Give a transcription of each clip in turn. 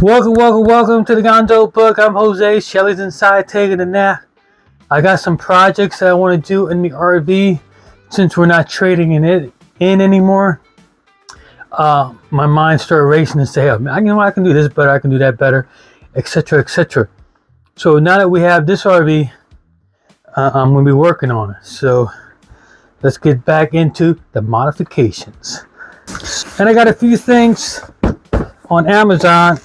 Welcome to the Gonzo Book. I'm Jose. Shelly's inside taking a nap. I got some projects that I want to do in the RV since we're not trading in anymore. My mind started racing and say, oh, I can do this better, I can do that better, etc., etc. So now that we have this RV, I'm going to be working on it. So let's get back into the modifications. And I got a few things on Amazon.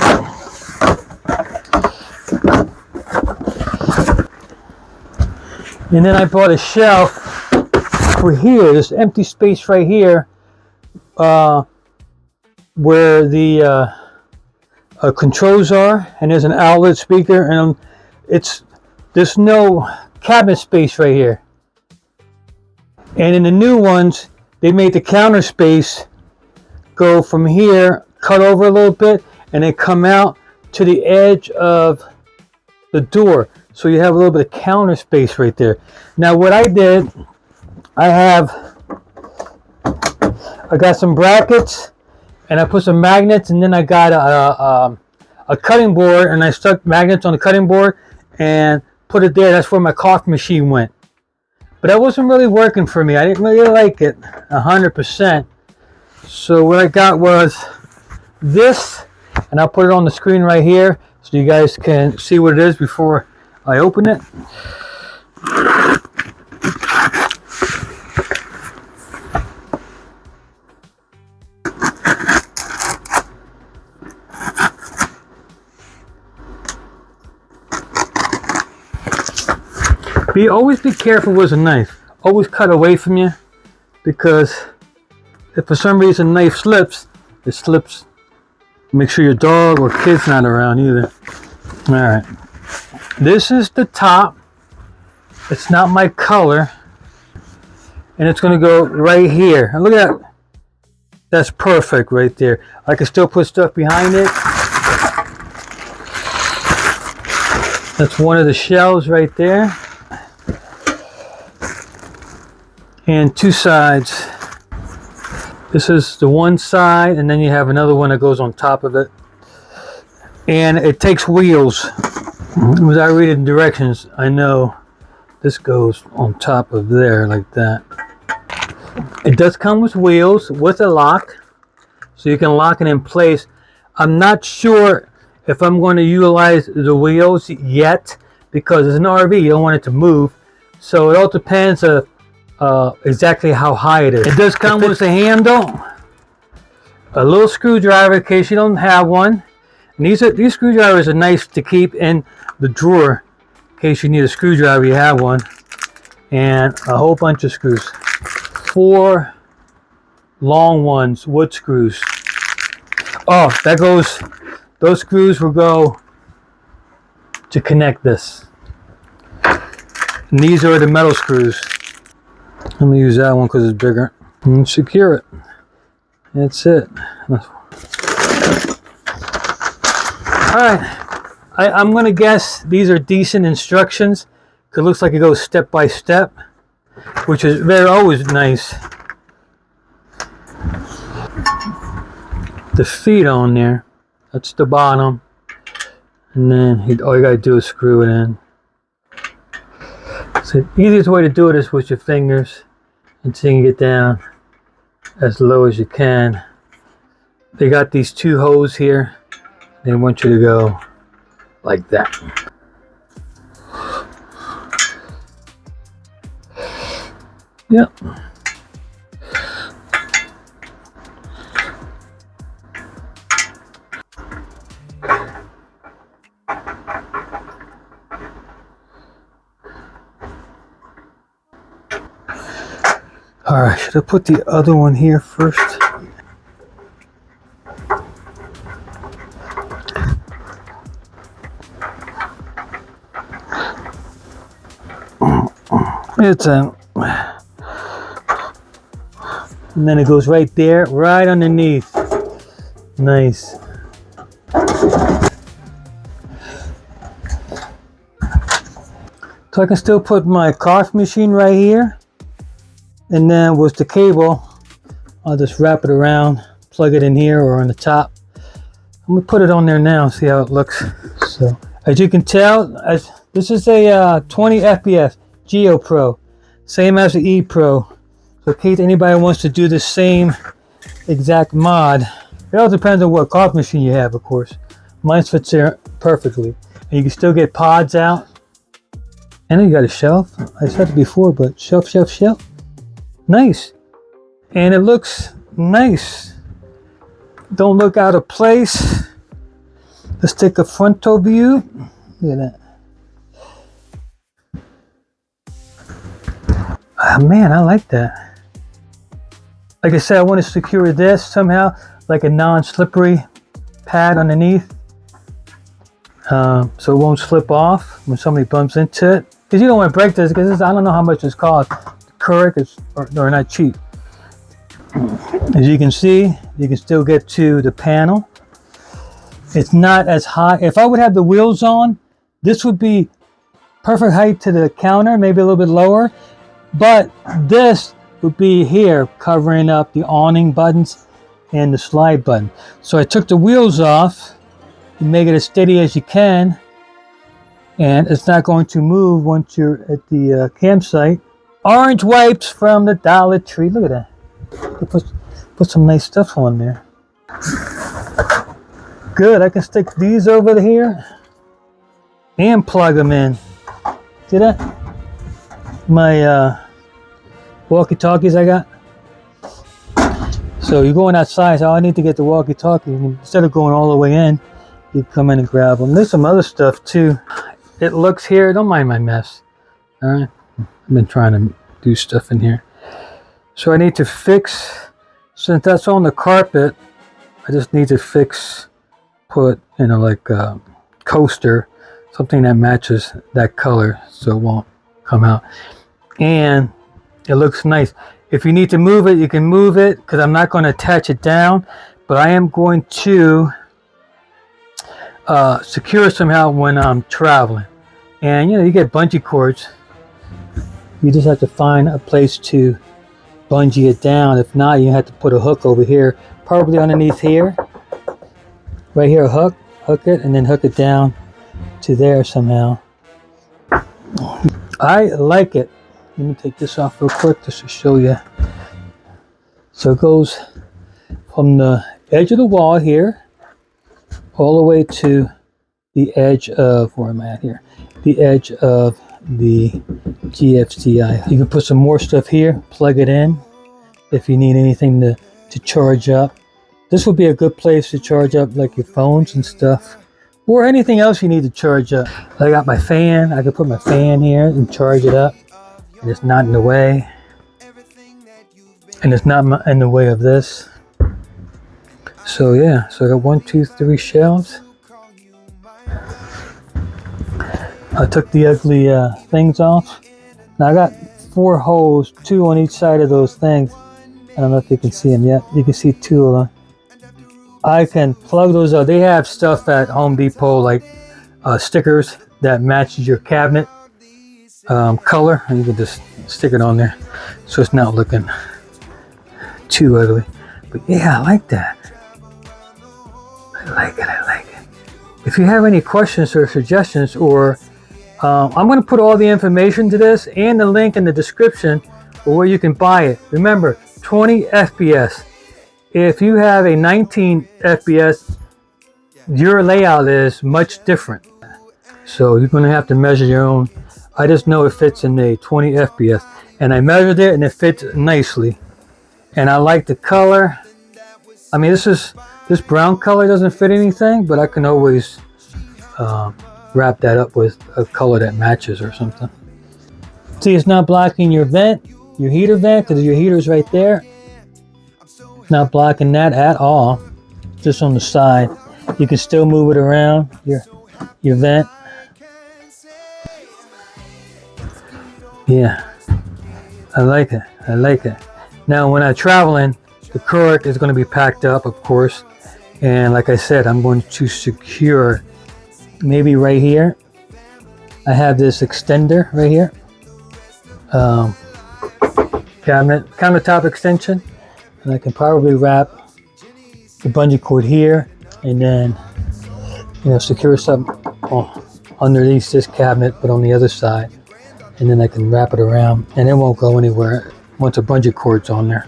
And then I bought a shelf for here, this empty space right here, where the controls are, and there's an outlet speaker, and there's no cabinet space right here. And in the new ones, they made the counter space go from here, cut over a little bit, and then come out to the edge of the door. So you have a little bit of counter space right there. Now what I did, I got some brackets, and I put some magnets, and then I got a cutting board, and I stuck magnets on the cutting board and put it there. That's where my coffee machine went. But that wasn't really working for me. I didn't really like it 100%. So what I got was this, and I'll put it on the screen right here so you guys can see what it is before I open it. Always be careful with a knife. Always cut away from you, because if for some reason the knife slips, it slips. Make sure your dog or kid's not around either. Alright. This is the top. It's not my color. And it's going to go right here. And look at that. That's perfect right there. I can still put stuff behind it. That's one of the shelves right there. And two sides. This is the one side, and then you have another one that goes on top of it. And it takes wheels. As I read the directions, I know this goes on top of there like that. It does come with wheels with a lock, so you can lock it in place. I'm not sure if I'm going to utilize the wheels yet, because it's an RV, you don't want it to move. So it all depends on exactly how high it is. It does come with a handle, a little screwdriver in case you don't have one. And these screwdrivers are nice to keep in the drawer in case you need a screwdriver, you have one. And a whole bunch of screws. 4 long ones, wood screws. Oh, those screws will go to connect this. And these are the metal screws. Let me use that one because it's bigger. And secure it. That's it. Alright. I'm going to guess these are decent instructions, because it looks like it goes step by step, which is always nice. The feet on there, that's the bottom. And then all you got to do is screw it in. So the easiest way to do it is with your fingers, and so you can get down as low as you can. They got these 2 holes here. They want you to go like that. Yep. Alright, should I put the other one here first? It's and then it goes right there, right underneath. Nice. So I can still put my coffee machine right here. And then with the cable, I'll just wrap it around, plug it in here or on the top. I'm gonna put it on there now and see how it looks. So as you can tell, this is a 20 FPS Geo Pro, same as the E Pro. So in case anybody wants to do the same exact mod, it all depends on what coffee machine you have, of course. Mine fits there perfectly, and you can still get pods out. And then you got a shelf. I said it before, but shelf, nice, and it looks nice. Don't look out of place. Let's take a frontal view. Look at that. Oh, man, I like that. Like I said, I want to secure this somehow, like a non-slippery pad underneath, so it won't slip off when somebody bumps into it. Because you don't want to break this, because I don't know how much this costs. Correct, they're not cheap. As you can see, you can still get to the panel. It's not as high. If I would have the wheels on, this would be perfect height to the counter, maybe a little bit lower. But this would be here, covering up the awning buttons and the slide button. So I took the wheels off to make it as steady as you can. And it's not going to move once you're at the campsite. Orange wipes from the Dollar Tree. Look at that. They put some nice stuff on there. Good, I can stick these over here and plug them in. See that? My walkie-talkies I got. So you're going outside, so I need to get the walkie-talkie. Instead of going all the way in, you come in and grab them. There's some other stuff too. It looks here, don't mind my mess. All right, I've been trying to do stuff in here. So I need to fix, since that's on the carpet, I just need to put, you know, like a coaster, something that matches that color so it won't come out. And it looks nice. If you need to move it, you can move it, because I'm not going to attach it down, but I am going to secure somehow when I'm traveling. And you know, you get bungee cords. You just have to find a place to bungee it down. If not, you have to put a hook over here, probably underneath here. Right here, hook it, and then hook it down to there somehow. I like it. Let me take this off real quick just to show you. So it goes from the edge of the wall here all the way to the edge of, where am I at here? The edge of the GFCI. You can put some more stuff here, plug it in if you need anything to charge up. This would be a good place to charge up like your phones and stuff, or anything else you need to charge up. I got my fan. I could put my fan here and charge it up, and it's not in the way, and it's not in the way of this. So yeah, so I got 1, 2, 3 shelves. I took the ugly things off. Now I got 4 holes, 2 on each side of those things. I don't know if you can see them yet. You can see 2 of them. I can plug those up. They have stuff at Home Depot, like stickers that matches your cabinet color, and you can just stick it on there so it's not looking too ugly. But yeah, I like that. I like it. If you have any questions or suggestions, or I'm going to put all the information to this and the link in the description for where you can buy it. Remember, 20 FPS. If you have a 19 FPS, your layout is much different. So you're going to have to measure your own. I just know it fits in the 20 FPS. And I measured it and it fits nicely. And I like the color. I mean, this brown color doesn't fit anything, but I can always wrap that up with a color that matches or something. See, it's not blocking your vent, your heater vent, because your heater's right there. It's not blocking that at all. Just on the side. You can still move it around, your vent. Yeah, I like it. Now when I'm traveling, the Keurig is going to be packed up, of course. And like I said, I'm going to secure maybe right here. I have this extender right here. Countertop extension. And I can probably wrap the bungee cord here and then, you know, secure something underneath this cabinet, but on the other side, and then I can wrap it around, and it won't go anywhere once a bungee cord's on there.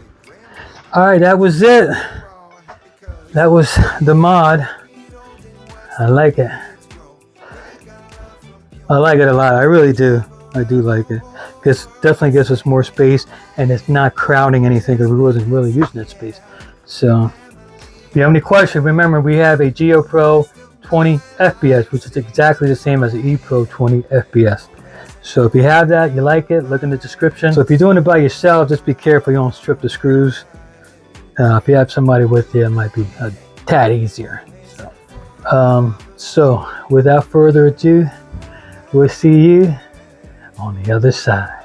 All right, that was it. That was the mod. I like it. I like it a lot. I really do. I do like it. Because definitely gives us more space, and it's not crowding anything because we wasn't really using that space. So if you have any questions, remember we have a Geo Pro 20 FPS, which is exactly the same as the E Pro 20 FPS. So if you have that, you like it, look in the description. So if you're doing it by yourself, just be careful you don't strip the screws. If you have somebody with you, it might be a tad easier. So without further ado, we'll see you on the other side.